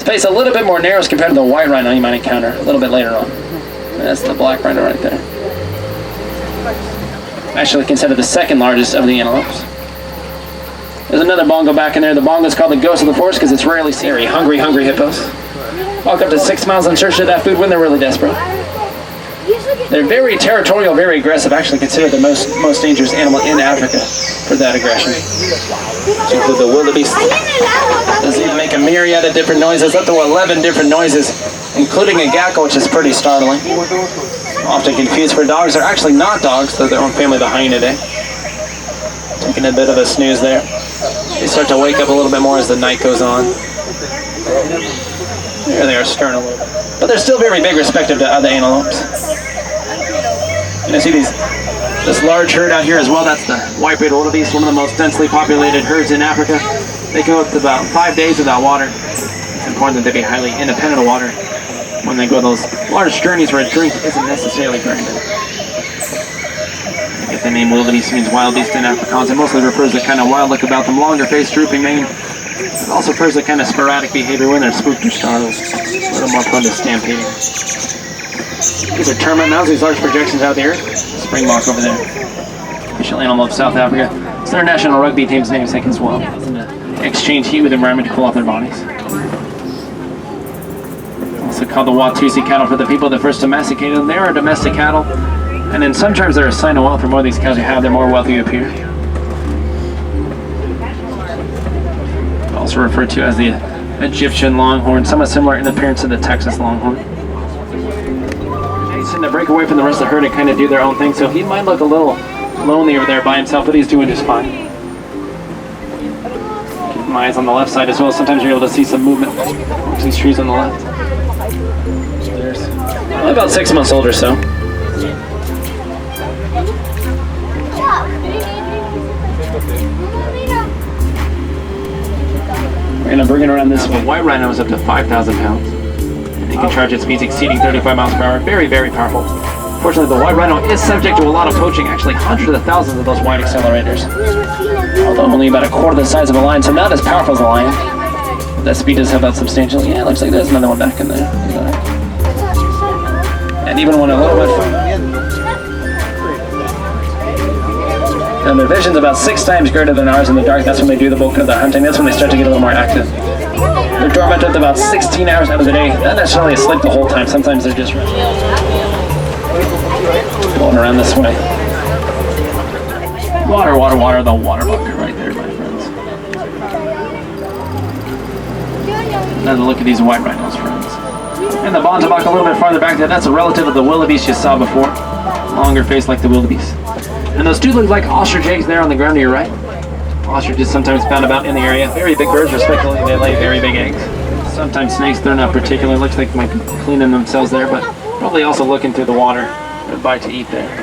face a little bit more narrow as compared to the white rhino you might encounter a little bit later on. And that's the black rhino right there. Actually considered the second largest of the antelopes. There's another bongo back in there. The bongo is called the ghost of the forest because it's rarely seen. Hungry hippos. Walk up to 6 miles in search of that food when they're really desperate. They're very territorial, very aggressive, actually considered the most dangerous animal in Africa for that aggression. To include the wildebeest. Does even make a myriad of different noises, up to 11 different noises, including a gackle, which is pretty startling. Often confused for dogs. They're actually not dogs, they're their own family, the hyenidae. Taking a bit of a snooze there. They start to wake up a little bit more as the night goes on. There they are, stirring a little bit. But they're still very big respective to other antelopes. And I see this large herd out here as well. That's the white-bearded wildebeest, one of the most densely populated herds in Africa. They go up to about 5 days without water. It's important that they be highly independent of water when they go those large journeys where a drink isn't necessarily granted. If the name wildebeest means wild beast in Afrikaans, it mostly refers to the kind of wild look about them, longer face, drooping mane. It also refers to kind of sporadic behavior when they're spooked or startled, a little more prone to stampeding. These are termite mounds, these large projections out of the earth. Springbok over there. Official animal of South Africa. It's their national rugby team's namesake as well. To exchange heat with the environment to cool off their bodies. Also called the Watusi cattle for the people that first domesticated them. They are domestic cattle. And in some terms, they're a sign of wealth. The more of these cows you have, the more wealthy you appear. Also referred to as the Egyptian longhorn, somewhat similar in appearance to the Texas longhorn. He's tend to break away from the rest of the herd and kind of do their own thing, so he might look a little lonely over there by himself, but he's doing just fine. Keep my eyes on the left side as well. Sometimes you're able to see some movement amongst these trees on the left. There's about 6 months old or so. We're going to bring it around this one. White rhino is up to 5,000 pounds. And it can charge at speeds exceeding 35 miles per hour. Very, very powerful. Fortunately, the white rhino is subject to a lot of poaching. Actually, hundreds of thousands of those white accelerators. Although only about a quarter the size of a lion, so not as powerful as a lion. But that speed does help out substantially. Yeah, it looks like there's another one back in there. And even when a little bit... And their vision's about 6 times greater than ours in the dark. That's when they do the bulk of the hunting. That's when they start to get a little more active. They're dormant up to about 16 hours out of the day. Not necessarily asleep the whole time. Sometimes they're just going around this way. Water, water, water. The water bucket right there, my friends. Another look at these white rhinos, friends. And the bontabak a little bit farther back there. That's a relative of the wildebeest you saw before. Longer face like the wildebeest. And those do look like ostrich eggs there on the ground to your right. Ostrich is sometimes found about in the area. Very big birds, respectively, they lay very big eggs. Sometimes snakes, they're not particular. Looks like they might be cleaning themselves there, but probably also looking through the water. A bite to eat there.